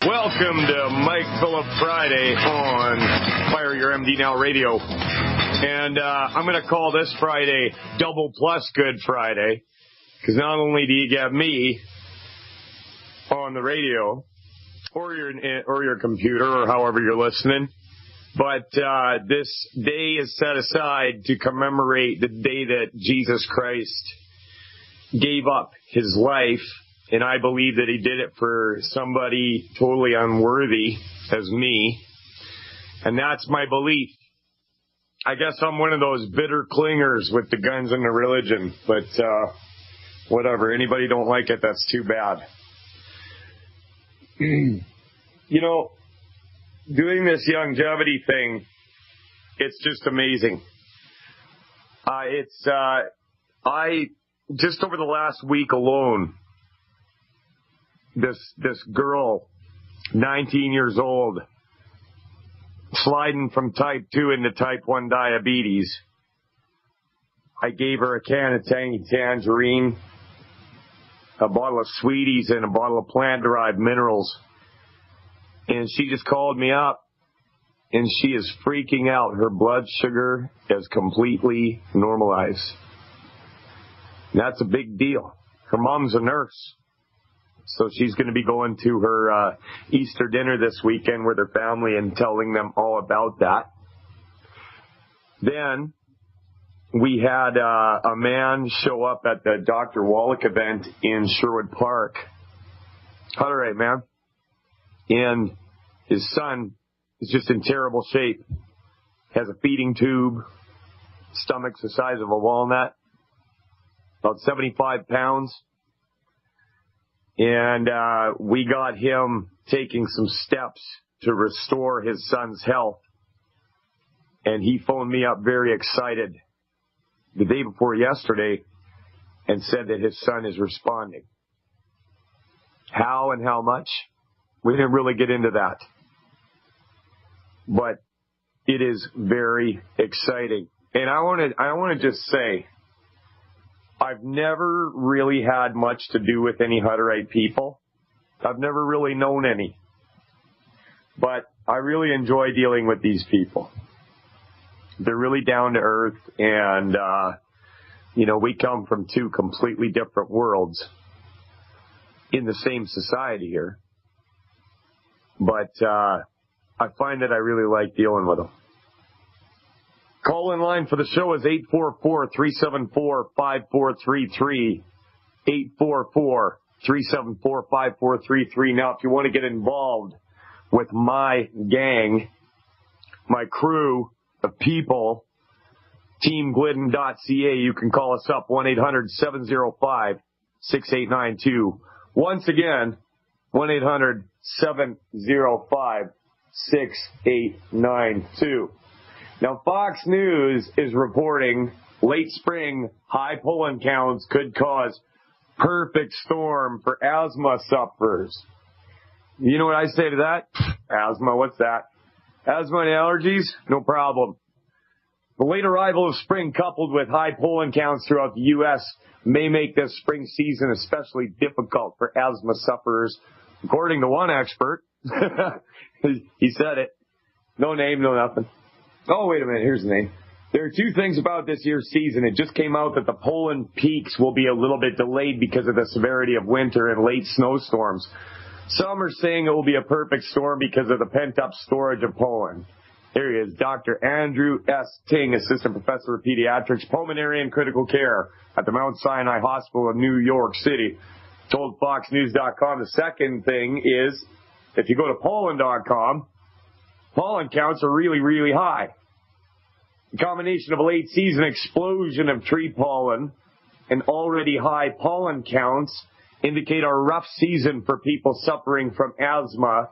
Welcome to Mike Phillip Friday on Fire Your MD Now Radio. And I'm going to call this Friday Double Plus Good Friday, because not only do you get me on the radio or your computer or however you're listening, but this day is set aside to commemorate the day that Jesus Christ gave up his life. And I believe that he did it for somebody totally unworthy as me. And that's my belief. I guess I'm one of those bitter clingers with the guns and the religion. But whatever. Anybody don't like it, that's too bad. You know, doing this longevity thing, it's just amazing. I just over the last week alone, this girl, 19 years old, sliding from type 2 into type 1 diabetes. I gave her a can of Tangy Tangerine, a bottle of Sweeties, and a bottle of plant-derived minerals. And she just called me up, and she is freaking out. Her blood sugar is completely normalized. That's a big deal. Her mom's a nurse. So she's going to be going to her Easter dinner this weekend with her family and telling them all about that. Then we had a man show up at the Dr. Wallach event in Sherwood Park. All right, man. And his son is just in terrible shape. Has a feeding tube, stomach's the size of a walnut, about 75 pounds. And we got him taking some steps to restore his son's health. And he phoned me up very excited the day before yesterday and said that his son is responding. How and how much? We didn't really get into that. But it is very exciting. And I want to just say, I've never really had much to do with any Hutterite people. I've never really known any. But I really enjoy dealing with these people. They're really down to earth, and, we come from two completely different worlds in the same society here. But I find that I really like dealing with them. Call in line for the show is 844-374-5433, 844-374-5433. Now, if you want to get involved with my gang, my crew of people, teamglidden.ca, you can call us up, 1-800-705-6892. Once again, 1-800-705-6892. Now, Fox News is reporting late spring high pollen counts could cause perfect storm for asthma sufferers. You know what I say to that? Asthma, what's that? Asthma and allergies? No problem. The late arrival of spring coupled with high pollen counts throughout the U.S. may make this spring season especially difficult for asthma sufferers, according to one expert. He said it. No name, no nothing. Oh, wait a minute. Here's the name. There are two things about this year's season. It just came out that the pollen peaks will be a little bit delayed because of the severity of winter and late snowstorms. Some are saying it will be a perfect storm because of the pent-up storage of pollen. Here he is, Dr. Andrew S. Ting, Assistant Professor of Pediatrics, Pulmonary and Critical Care at the Mount Sinai Hospital in New York City, told FoxNews.com. The second thing is, if you go to pollen.com, pollen counts are really, really high. The combination of a late season explosion of tree pollen and already high pollen counts indicate a rough season for people suffering from asthma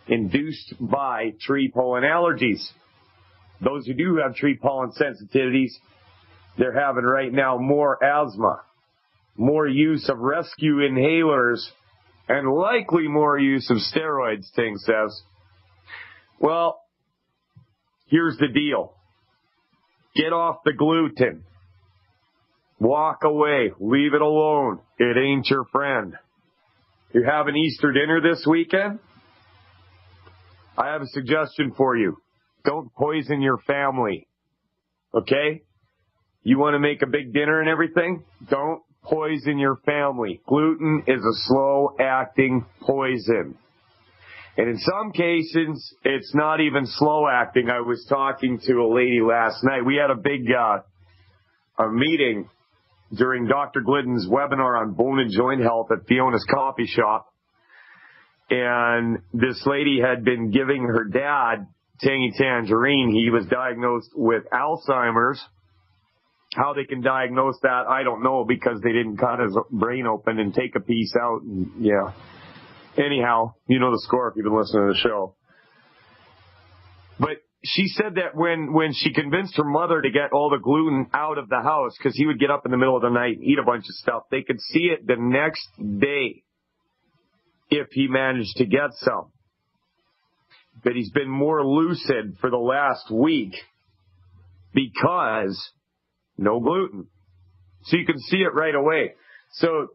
induced by tree pollen allergies. Those who do have tree pollen sensitivities, they're having right now more asthma, more use of rescue inhalers, and likely more use of steroids, Ting says. Well, here's the deal. Get off the gluten. Walk away. Leave it alone. It ain't your friend. You're having Easter dinner this weekend? I have a suggestion for you. Don't poison your family. Okay? You want to make a big dinner and everything? Don't poison your family. Gluten is a slow-acting poison. And in some cases, it's not even slow-acting. I was talking to a lady last night. We had a big a meeting during Dr. Glidden's webinar on bone and joint health at Fiona's coffee shop. And this lady had been giving her dad Tangy Tangerine. He was diagnosed with Alzheimer's. How they can diagnose that, I don't know, because they didn't cut his brain open and take a piece out. And, yeah. Anyhow, you know the score if you've been listening to the show. But she said that when she convinced her mother to get all the gluten out of the house, because he would get up in the middle of the night and eat a bunch of stuff, they could see it the next day if he managed to get some. But he's been more lucid for the last week because no gluten. So you can see it right away. So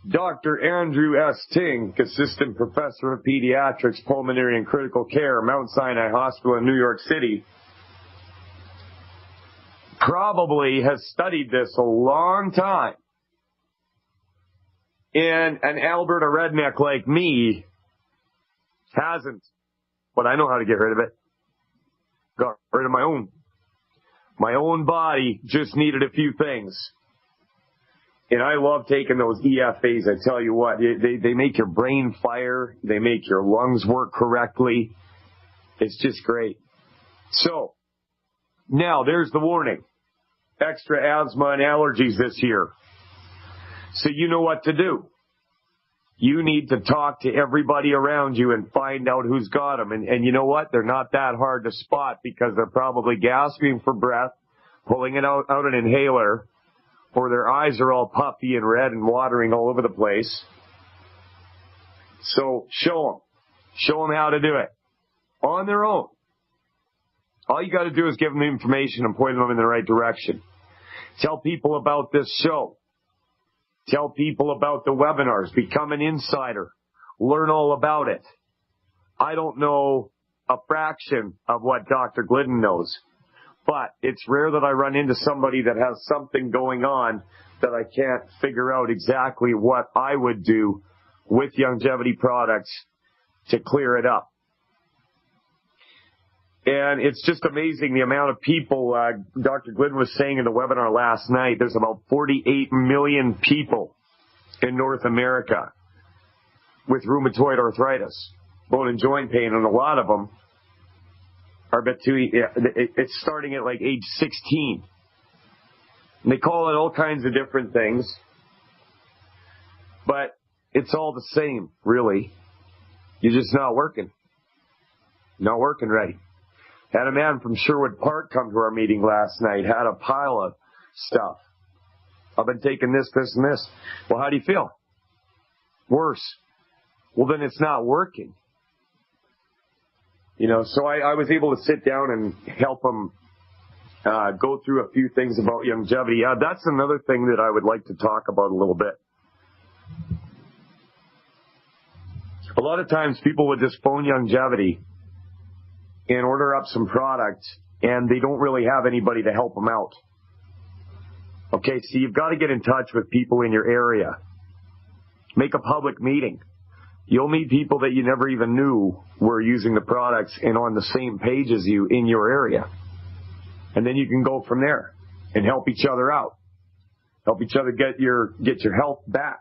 Dr. Andrew S. Tink, Assistant Professor of Pediatrics, Pulmonary and Critical Care, Mount Sinai Hospital in New York City, probably has studied this a long time. And an Alberta redneck like me hasn't. But I know how to get rid of it. Got rid of my own. My own body just needed a few things. And I love taking those EFAs. I tell you what, they make your brain fire. They make your lungs work correctly. It's just great. So, now there's the warning. Extra asthma and allergies this year. So you know what to do. You need to talk to everybody around you and find out who's got them. And you know what? They're not that hard to spot because they're probably gasping for breath, pulling it out an inhaler, or their eyes are all puffy and red and watering all over the place. So show them. Show them how to do it on their own. All you got to do is give them the information and point them in the right direction. Tell people about this show. Tell people about the webinars. Become an insider. Learn all about it. I don't know a fraction of what Dr. Glidden knows, but it's rare that I run into somebody that has something going on that I can't figure out exactly what I would do with longevity products to clear it up. And it's just amazing the amount of people, Dr. Glidden was saying in the webinar last night, there's about 48 million people in North America with rheumatoid arthritis, bone and joint pain, and a lot of them are it's starting at like age 16. And they call it all kinds of different things, but it's all the same, really. You're just not working. Not working right. Had a man from Sherwood Park come to our meeting last night, had a pile of stuff. I've been taking this, and this. Well, how do you feel? Worse. Well, then it's not working. You know, so I was able to sit down and help him go through a few things about longevity. That's another thing that I would like to talk about a little bit. A lot of times people would just phone longevity and order up some product, and they don't really have anybody to help them out. Okay, so you've got to get in touch with people in your area. Make a public meeting. You'll meet people that you never even knew were using the products and on the same page as you in your area. And then you can go from there and help each other out. Help each other get your health back.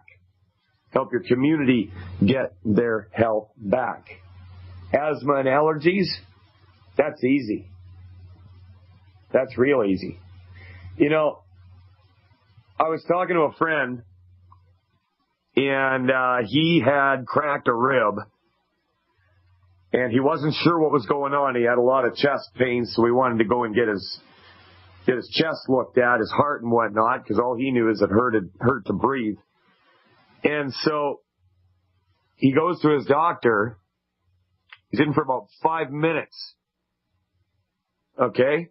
Help your community get their health back. Asthma and allergies, that's easy. That's real easy. You know, I was talking to a friend, and he had cracked a rib, and he wasn't sure what was going on. He had a lot of chest pain, so we wanted to go and get his chest looked at, his heart and whatnot, because all he knew is it hurt to breathe. And so he goes to his doctor. He's in for about 5 minutes. Okay?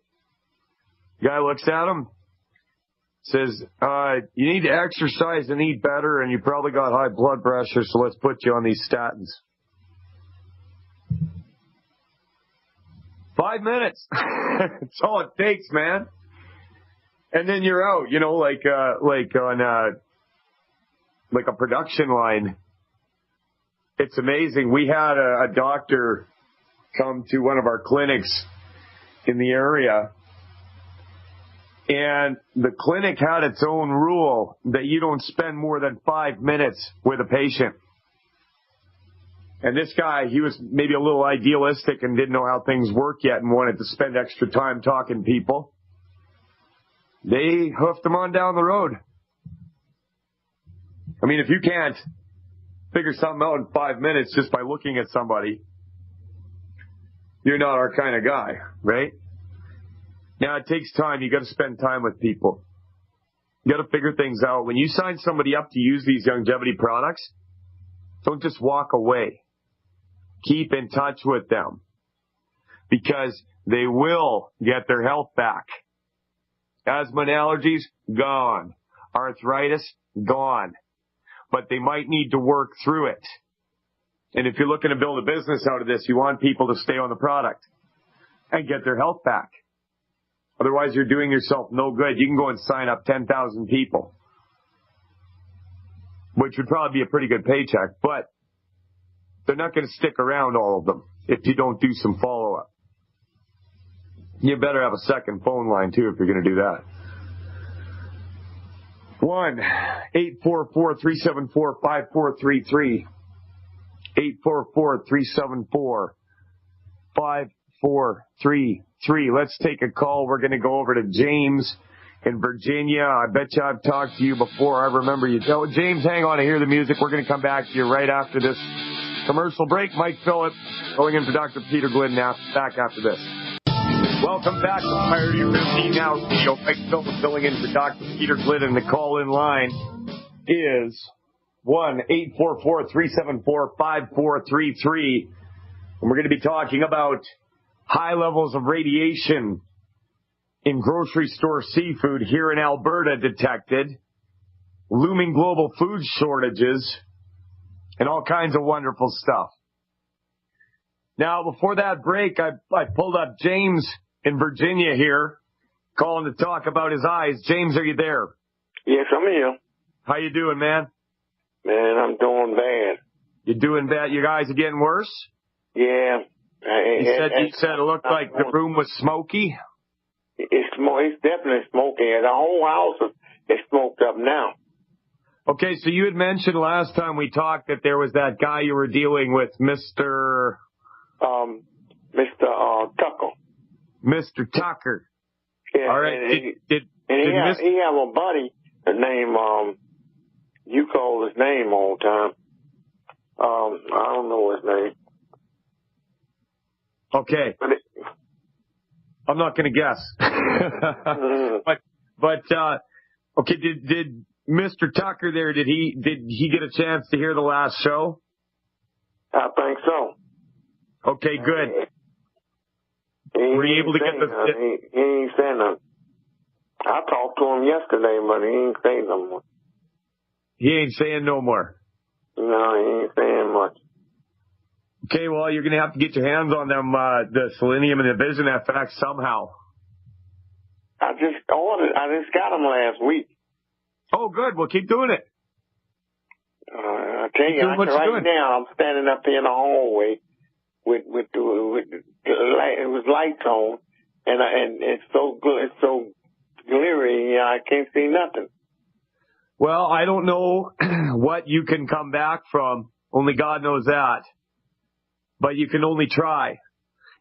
Guy looks at him, says, you need to exercise and eat better, and you probably got high blood pressure, so let's put you on these statins. 5 minutes. That's all it takes, man. And then you're out, like on a production line. It's amazing. We had a doctor come to one of our clinics in the area, and the clinic had its own rule that you don't spend more than 5 minutes with a patient. And this guy, he was maybe a little idealistic and didn't know how things work yet and wanted to spend extra time talking to people. They hoofed him on down the road. I mean, if you can't figure something out in 5 minutes just by looking at somebody, you're not our kind of guy, right? Now, it takes time. You got to spend time with people. You got to figure things out. When you sign somebody up to use these longevity products, don't just walk away. Keep in touch with them, because they will get their health back. Asthma and allergies, gone. Arthritis, gone. But they might need to work through it. And if you're looking to build a business out of this, you want people to stay on the product and get their health back. Otherwise, you're doing yourself no good. You can go and sign up 10,000 people, which would probably be a pretty good paycheck, but they're not going to stick around, all of them, if you don't do some follow-up. You better have a second phone line, too, if you're going to do that. 1-844-374-5433. 844-374-5433. Let's take a call. We're going to go over to James in Virginia. I bet you I've talked to you before. I remember you. Oh, James, hang on to hear the music. We're going to come back to you right after this commercial break. Mike Phillip going in for Dr. Peter Glidden back after this. Welcome back to Priority Routine Now Studio. Mike Phillip filling in for Dr. Peter Glidden. The call-in line is 1-844-374-5433. And we're going to be talking about high levels of radiation in grocery store seafood here in Alberta detected, looming global food shortages, and all kinds of wonderful stuff. Now, before that break, I pulled up James in Virginia here, calling to talk about his eyes. James, are you there? Yes, I'm here. How you doing, man? Man, I'm doing bad. You doing bad? Your eyes are getting worse? Yeah. You said it looked like the room was smoky? It's definitely smoky. The whole house is smoked up now. Okay, so you had mentioned last time we talked that there was that guy you were dealing with, Mr. Tucker. Mr. Tucker. Yeah. All right. He have a buddy named, you call his name all the time. I don't know his name. Okay. I'm not going to guess. But okay, did Mr. Tucker there, did he get a chance to hear the last show? I think so. Okay, good. Were you able to get the... He ain't saying nothing. I talked to him yesterday, but he ain't saying no more. He ain't saying no more? No, he ain't saying much. Okay, well, you're going to have to get your hands on them, the selenium and the Vision FX somehow. I just got them last week. Oh, good. Well, keep doing it. I tell you, right now, I'm standing up here in the hallway with the light. It was lights on, and it's so good, it's so glary. I can't see nothing. Well, I don't know what you can come back from. Only God knows that. But you can only try,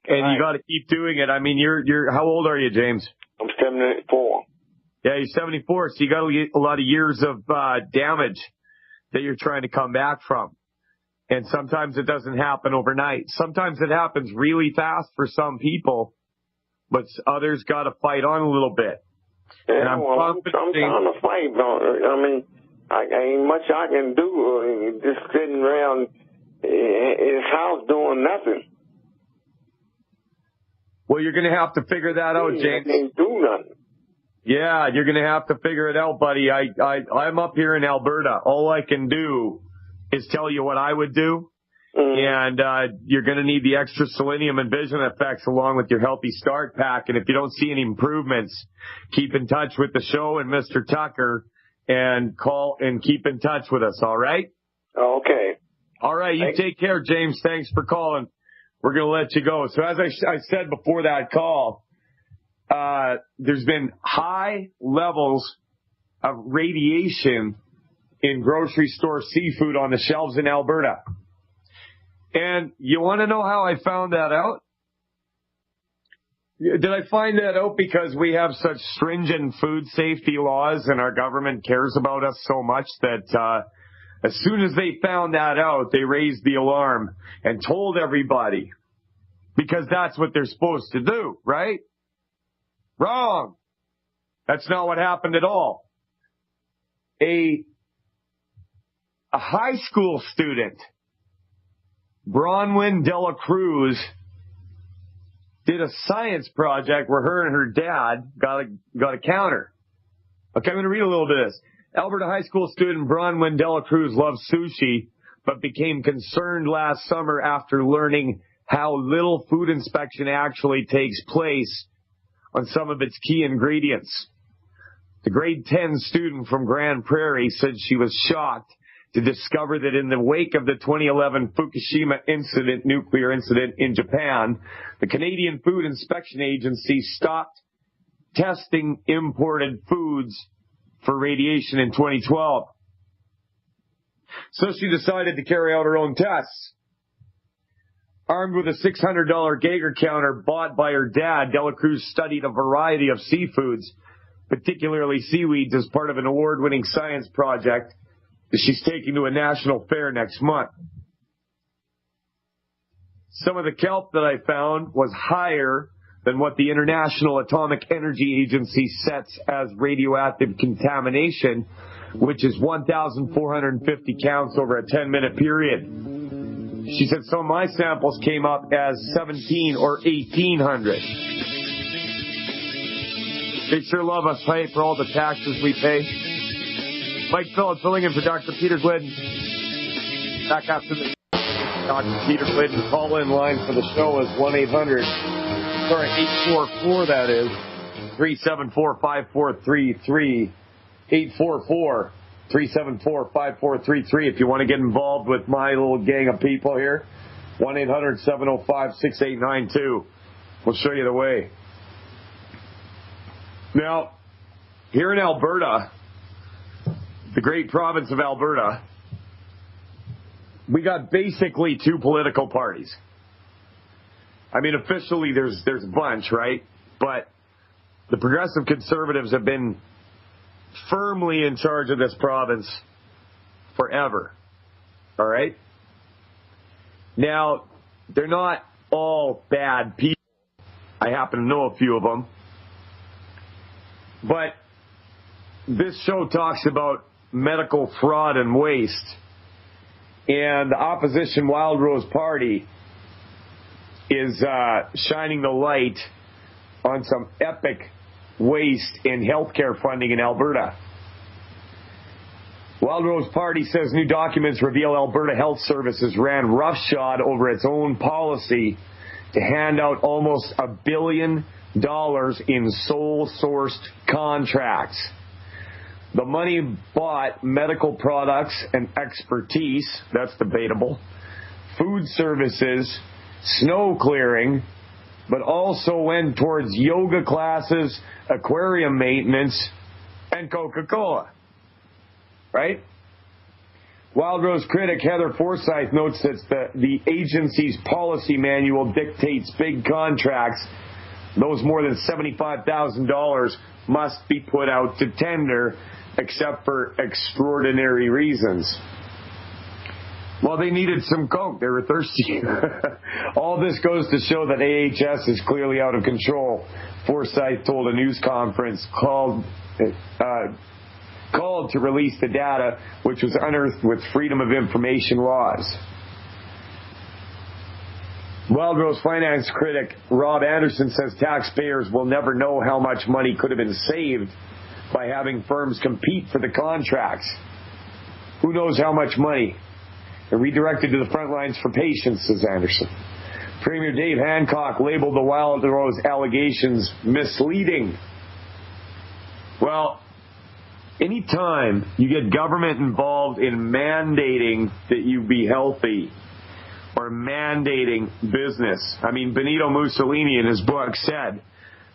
and right. You got to keep doing it. I mean, you're how old are you, James? I'm 74. Yeah, you're 74, so you got a lot of years of damage that you're trying to come back from. And sometimes it doesn't happen overnight. Sometimes it happens really fast for some people, but others got to fight on a little bit. Yeah, and I'm trying to fight. I mean, ain't much I can do. Just sitting around his house doing nothing. Well, you're going to have to figure that out, James. I can't do nothing. Yeah, you're going to have to figure it out, buddy. I'm up here in Alberta. All I can do is tell you what I would do. And you're going to need the extra selenium and vision effects along with your Healthy Start Pack. And if you don't see any improvements, keep in touch with the show and Mr. Tucker and call and keep in touch with us, all right? Okay. All right, you take care, James. Thanks for calling. We're going to let you go. So as I said before that call, there's been high levels of radiation in grocery store seafood on the shelves in Alberta. And you want to know how I found that out? Did I find that out because we have such stringent food safety laws and our government cares about us so much that as soon as they found that out, they raised the alarm and told everybody because that's what they're supposed to do, right? Wrong. That's not what happened at all. A high school student, Bronwyn Dela Cruz, did a science project where her and her dad got a counter. Okay, I'm going to read a little bit of this. Alberta high school student Bronwyn Dela Cruz loves sushi, but became concerned last summer after learning how little food inspection actually takes place on some of its key ingredients. The grade 10 student from Grand Prairie said she was shocked to discover that in the wake of the 2011 Fukushima nuclear incident in Japan, the Canadian Food Inspection Agency stopped testing imported foods for radiation in 2012. So she decided to carry out her own tests. Armed with a $600 Geiger counter bought by her dad, Dela Cruz studied a variety of seafoods, particularly seaweeds, as part of an award-winning science project that she's taking to a national fair next month. Some of the kelp that I found was higher than what the International Atomic Energy Agency sets as radioactive contamination, which is 1,450 counts over a 10-minute period. She said some of my samples came up as 17 or 1,800. They sure love us, right, for all the taxes we pay. Mike Phillips filling in for Dr. Peter Glidden. Back after the Dr. Peter Glidden call-in line for the show is 844, that is, 374-5433, 844-374-5433. If you want to get involved with my little gang of people here, 1-800-705-6892. We'll show you the way. Now, here in Alberta, the great province of Alberta, we got basically two political parties. I mean, officially there's a bunch, right? But the Progressive Conservatives have been firmly in charge of this province forever. All right? Now, they're not all bad people. I happen to know a few of them. But this show talks about medical fraud and waste. And the opposition Wild Rose Party is shining the light on some epic waste in healthcare funding in Alberta. Wild Rose Party says new documents reveal Alberta Health Services ran roughshod over its own policy to hand out almost $1 billion in sole-sourced contracts. The money bought medical products and expertise, that's debatable, food services, snow clearing, but also went towards yoga classes, aquarium maintenance, and Coca-Cola. Right? Wild Rose critic Heather Forsyth notes that the agency's policy manual dictates big contracts, those more than $75,000, must be put out to tender, except for extraordinary reasons. Well, they needed some Coke. They were thirsty. All this goes to show that AHS is clearly out of control. Forsyth told a news conference called to release the data, which was unearthed with Freedom of Information laws. Wild Rose finance critic Rob Anderson says taxpayers will never know how much money could have been saved by having firms compete for the contracts. Who knows how much money? and redirected to the front lines for patients, says Anderson. Premier Dave Hancock labeled the Wildrose allegations misleading. Well, anytime you get government involved in mandating that you be healthy or mandating business, I mean, Benito Mussolini in his book said,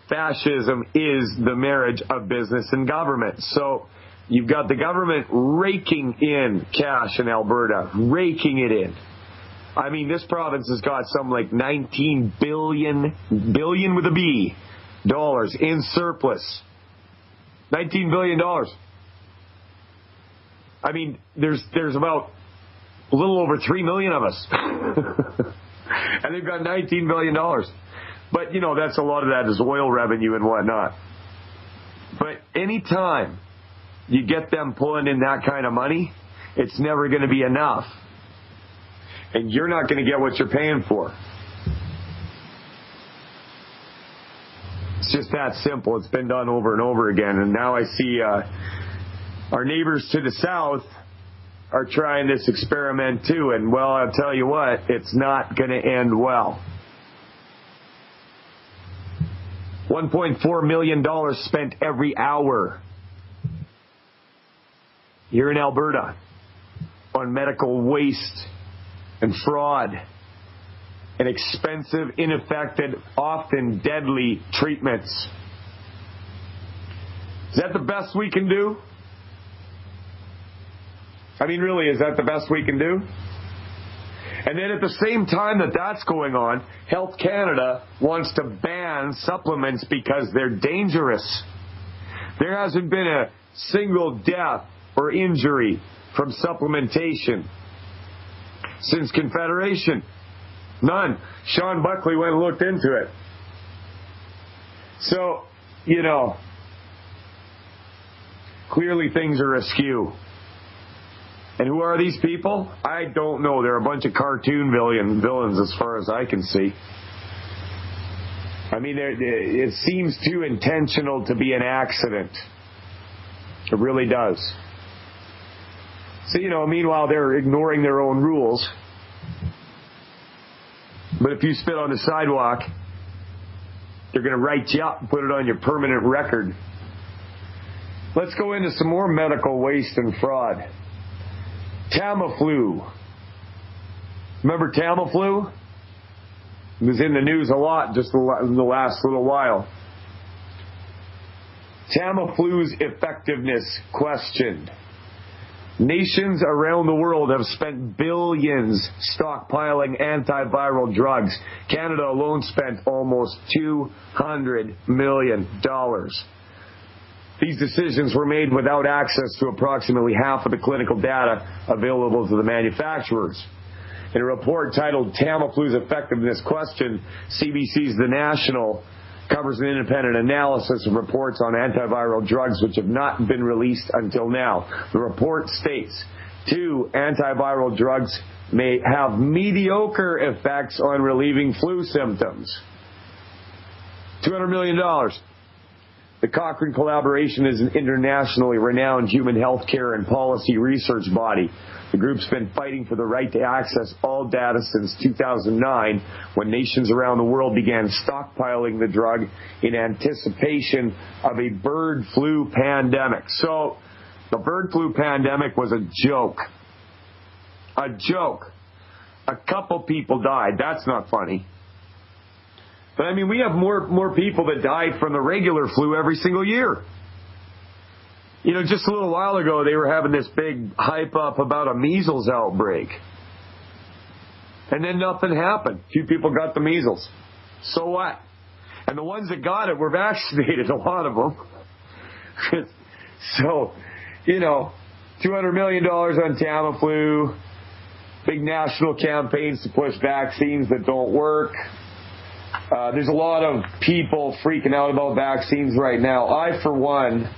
fascism is the marriage of business and government. So you've got the government raking in cash in Alberta, raking it in. I mean, this province has got some like $19 billion with a B, dollars in surplus. $19 billion. I mean, there's about a little over 3 million of us. And they've got $19 billion. But, you know, that's a lot of that is oil revenue and whatnot. But anytime you get them pulling in that kind of money, it's never going to be enough. And you're not going to get what you're paying for. It's just that simple. It's been done over and over again. And now I see our neighbors to the south are trying this experiment too. And, well, I'll tell you what, it's not going to end well. $1.4 million spent every hour here in Alberta on medical waste and fraud and expensive, ineffective, often deadly treatments. Is that the best we can do? I mean, really, is that the best we can do? And then at the same time that that's going on, Health Canada wants to ban supplements because they're dangerous. There hasn't been a single death or injury from supplementation since Confederation. None. Sean Buckley went and looked into it. So, you know, clearly things are askew. And who are these people? I don't know. They're a bunch of cartoon villains as far as I can see. I mean, it seems too intentional to be an accident. It really does. So, you know, meanwhile, they're ignoring their own rules. But if you spit on the sidewalk, they're going to write you up and put it on your permanent record. Let's go into some more medical waste and fraud. Tamiflu. Remember Tamiflu? It was in the news a lot just in the last little while. Tamiflu's effectiveness questioned. Nations around the world have spent billions stockpiling antiviral drugs. Canada alone spent almost $200 million. These decisions were made without access to approximately half of the clinical data available to the manufacturers. In a report titled Tamiflu's Effectiveness Question, CBC's The National covers an independent analysis of reports on antiviral drugs which have not been released until now. The report states 2 antiviral drugs may have mediocre effects on relieving flu symptoms. $200 million. The Cochrane Collaboration is an internationally renowned human health care and policy research body. The group's been fighting for the right to access all data since 2009, when nations around the world began stockpiling the drug in anticipation of a bird flu pandemic. So, the bird flu pandemic was a joke. A joke. A couple people died. That's not funny. But, I mean, we have more people that died from the regular flu every single year. You know, just a little while ago, they were having this big hype up about a measles outbreak. And then nothing happened. A few people got the measles. So what? And the ones that got it were vaccinated, a lot of them. So, you know, $200 million on Tamiflu, big national campaigns to push vaccines that don't work. There's a lot of people freaking out about vaccines right now. I, for one,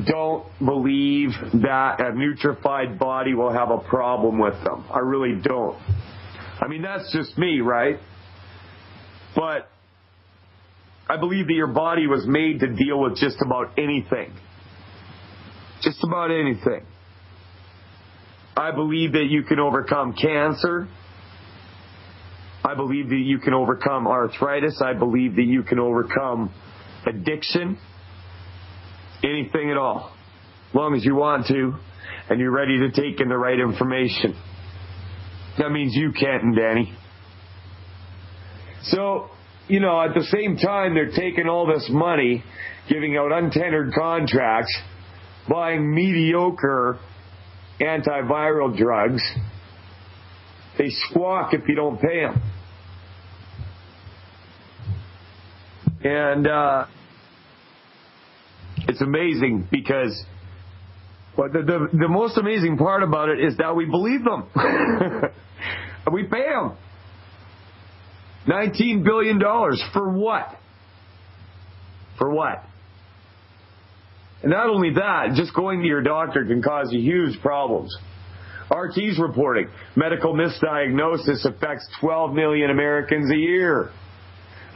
don't believe that a nutrified body will have a problem with them. I really don't. I mean, that's just me, right? But I believe that your body was made to deal with just about anything. Just about anything. I believe that you can overcome cancer. I believe that you can overcome arthritis. I believe that you can overcome addiction. Anything at all. As long as you want to and you're ready to take in the right information. That means you, Kent and Danny. So, at the same time, they're taking all this money, giving out untendered contracts, buying mediocre antiviral drugs. They squawk if you don't pay them. And it's amazing because the most amazing part about it is that we believe them. And we pay them. $19 billion. For what? For what? And not only that, just going to your doctor can cause you huge problems. RT's reporting medical misdiagnosis affects 12 million Americans a year.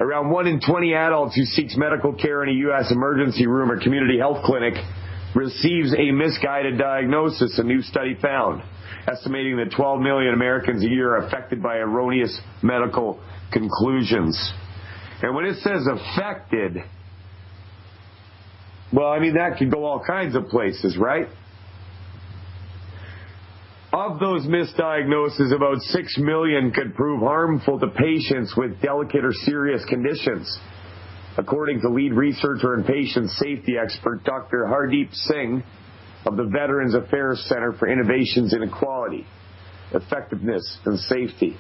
Around 1 in 20 adults who seeks medical care in a U.S. emergency room or community health clinic receives a misguided diagnosis, a new study found, estimating that 12 million Americans a year are affected by erroneous medical conclusions. And when it says affected, well, that could go all kinds of places, right? Of those misdiagnoses, about 6 million could prove harmful to patients with delicate or serious conditions, according to lead researcher and patient safety expert Dr. Hardeep Singh of the Veterans Affairs Center for Innovations in Equality, Effectiveness, and Safety.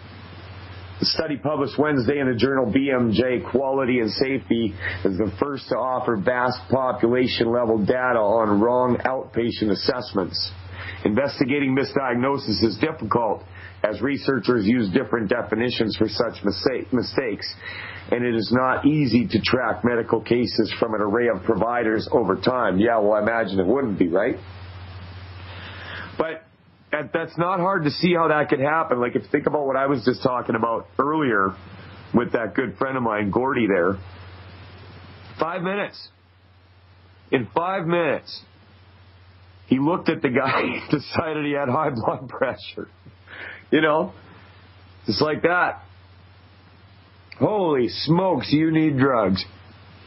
The study published Wednesday in the journal BMJ Quality and Safety is the first to offer vast population-level data on wrong outpatient assessments. Investigating misdiagnosis is difficult as researchers use different definitions for such mistakes, and it is not easy to track medical cases from an array of providers over time. Yeah, well, I imagine it wouldn't be, right? But that's not hard to see how that could happen. Like, if you think about what I was just talking about earlier with that good friend of mine, Gordy there. 5 minutes. In 5 minutes, he looked at the guy and decided he had high blood pressure. Just like that. Holy smokes, you need drugs.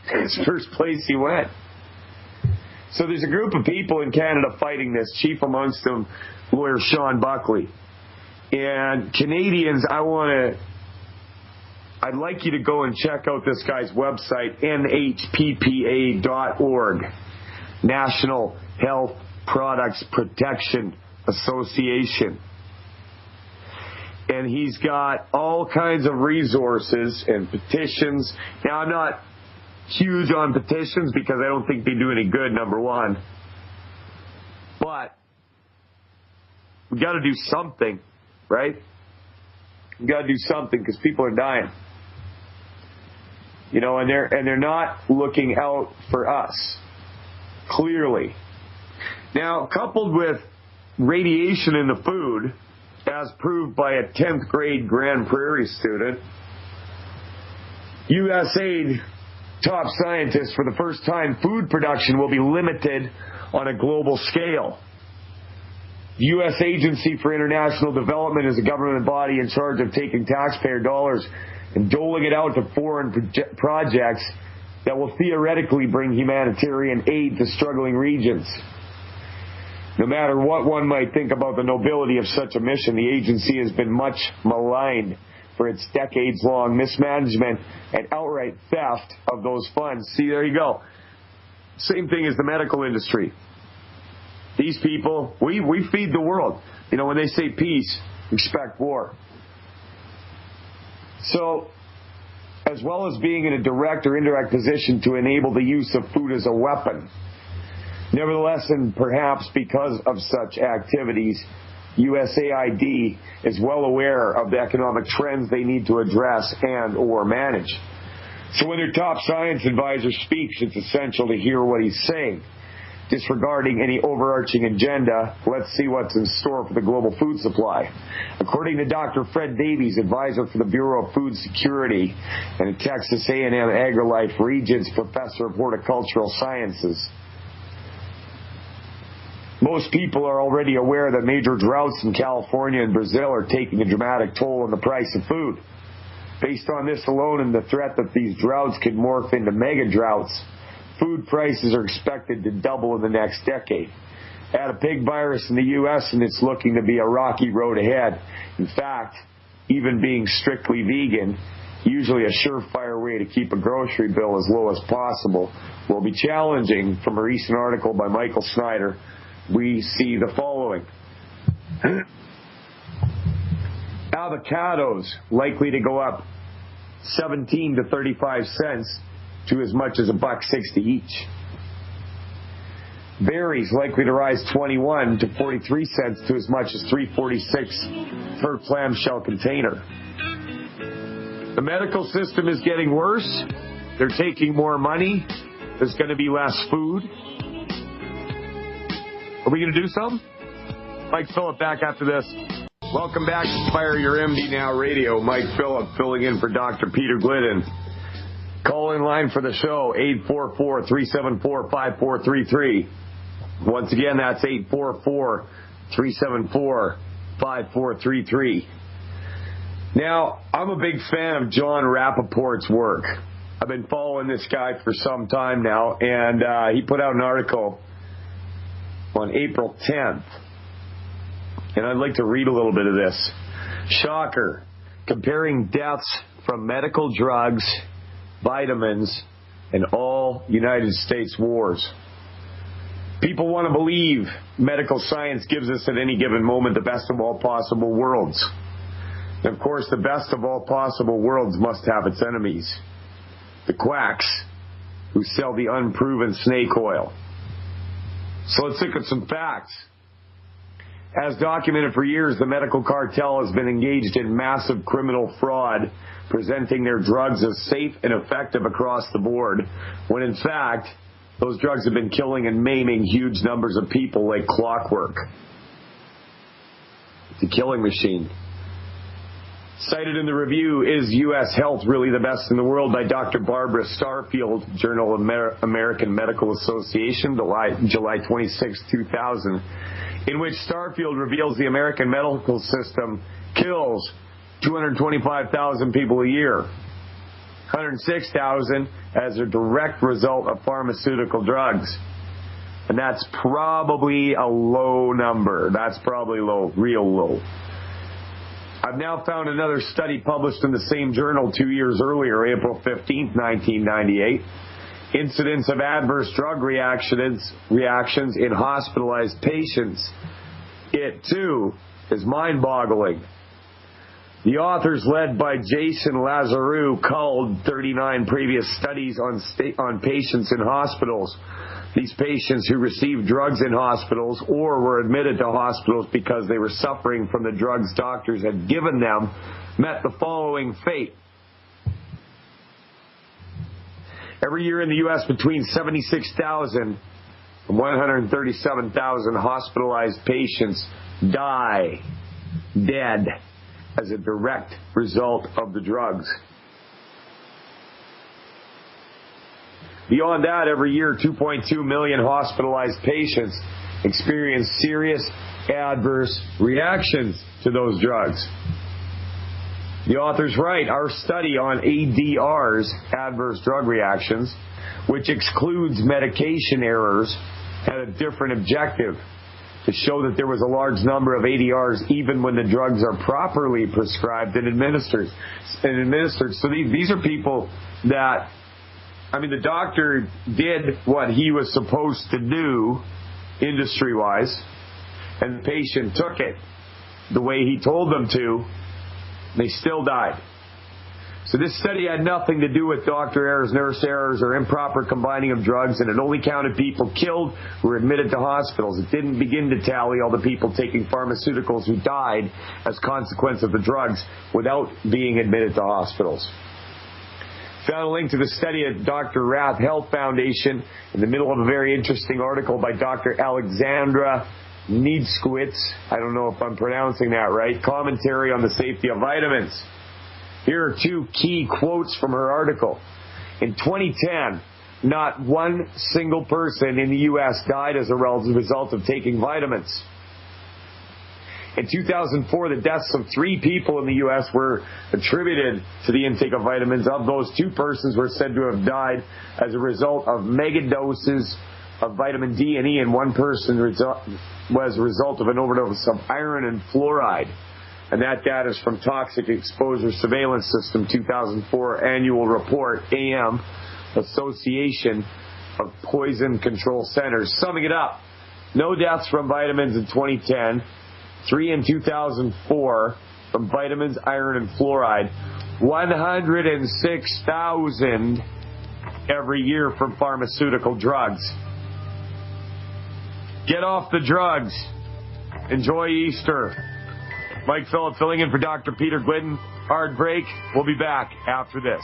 It's the first place he went. So there's a group of people in Canada fighting this, chief amongst them, lawyer Sean Buckley. And Canadians, I'd like you to go and check out this guy's website, nhppa.org, National Health Products Protection Association. And he's got all kinds of resources and petitions. Now, I'm not huge on petitions because I don't think they do any good, number one. But we got to do something, right? We got to do something because people are dying. And they're not looking out for us, clearly. Now, coupled with radiation in the food, as proved by a 10th grade Grand Prairie student, USAID top scientists, for the first time, food production will be limited on a global scale. The U.S. Agency for International Development is a government body in charge of taking taxpayer dollars and doling it out to foreign projects that will theoretically bring humanitarian aid to struggling regions. No matter what one might think about the nobility of such a mission, the agency has been much maligned for its decades-long mismanagement and outright theft of those funds. See, there you go. Same thing as the medical industry. These people, we feed the world. When they say peace, expect war. So, as well as being in a direct or indirect position to enable the use of food as a weapon, nevertheless, and perhaps because of such activities, USAID is well aware of the economic trends they need to address and or manage. So when their top science advisor speaks, it's essential to hear what he's saying. Disregarding any overarching agenda, let's see what's in store for the global food supply. According to Dr. Fred Davies, advisor for the Bureau of Food Security and a Texas A&M AgriLife Regents professor of horticultural sciences, Most people are already aware that major droughts in California and Brazil are taking a dramatic toll on the price of food. Based on this alone and the threat that these droughts could morph into mega droughts, food prices are expected to double in the next decade. Add a pig virus in the U.S. and it's looking to be a rocky road ahead. In fact, even being strictly vegan, usually a surefire way to keep a grocery bill as low as possible, will be challenging. From a recent article by Michael Snyder, we see the following. Avocados likely to go up 17 to 35 cents to as much as $1.60 each. Berries likely to rise 21 to 43 cents to as much as $3.46 per clamshell container. The medical system is getting worse. They're taking more money. There's going to be less food. Are we going to do something? Mike Phillip back after this. Welcome back to Inspire Your MD Now Radio. Mike Phillip filling in for Dr. Peter Glidden. Call in line for the show, 844-374-5433. Once again, that's 844-374-5433. Now, I'm a big fan of John Rappaport's work. I've been following this guy for some time now, and he put out an article on April 10th. And I'd like to read a little bit of this. Shocker. Comparing deaths from medical drugs, vitamins, and all United States wars. People want to believe medical science gives us at any given moment the best of all possible worlds. And of course, the best of all possible worlds must have its enemies. The quacks who sell the unproven snake oil. So let's look at some facts. As documented for years, the medical cartel has been engaged in massive criminal fraud, presenting their drugs as safe and effective across the board, when in fact, those drugs have been killing and maiming huge numbers of people like clockwork. It's a killing machine. Cited in the review, Is U.S. Health Really the Best in the World? By Dr. Barbara Starfield, Journal of American Medical Association, July 26, 2000, in which Starfield reveals the American medical system kills 225,000 people a year, 106,000 as a direct result of pharmaceutical drugs. And that's probably a low number. That's probably low, real low. I've now found another study published in the same journal 2 years earlier, April 15, 1998. Incidents of adverse drug reactions in hospitalized patients. It, too, is mind-boggling. The authors, led by Jason Lazarou, culled 39 previous studies on patients in hospitals. These patients who received drugs in hospitals or were admitted to hospitals because they were suffering from the drugs doctors had given them met the following fate. Every year in the U.S., between 76,000 and 137,000 hospitalized patients die dead as a direct result of the drugs. Beyond that, every year, 2.2 million hospitalized patients experience serious adverse reactions to those drugs. The authors write, our study on ADRs, adverse drug reactions, which excludes medication errors, had a different objective, to show that there was a large number of ADRs even when the drugs are properly prescribed and administered. So these are people that, the doctor did what he was supposed to do industry-wise, and the patient took it the way he told them to. They still died. So this study had nothing to do with doctor errors, nurse errors, or improper combining of drugs, and it only counted people killed who were admitted to hospitals. It didn't begin to tally all the people taking pharmaceuticals who died as consequence of the drugs without being admitted to hospitals. Found a link to the study at Dr. Rath Health Foundation in the middle of a very interesting article by Dr. Alexandra Niedskowitz. I don't know if I'm pronouncing that right. Commentary on the safety of vitamins. Here are two key quotes from her article. In 2010, not one single person in the U.S. died as a result of taking vitamins. In 2004, the deaths of 3 people in the U.S. were attributed to the intake of vitamins. Of those, 2 persons were said to have died as a result of mega doses of vitamin D and E, and 1 person was a result of an overdose of iron and fluoride. And that data is from Toxic Exposure Surveillance System 2004 Annual Report, AM, Association of Poison Control Centers. Summing it up, no deaths from vitamins in 2010, 3 in 2004 from vitamins, iron, and fluoride, 106,000 every year from pharmaceutical drugs. Get off the drugs. Enjoy Easter. Mike Phillip filling in for Dr. Peter Glidden. Hard break. We'll be back after this.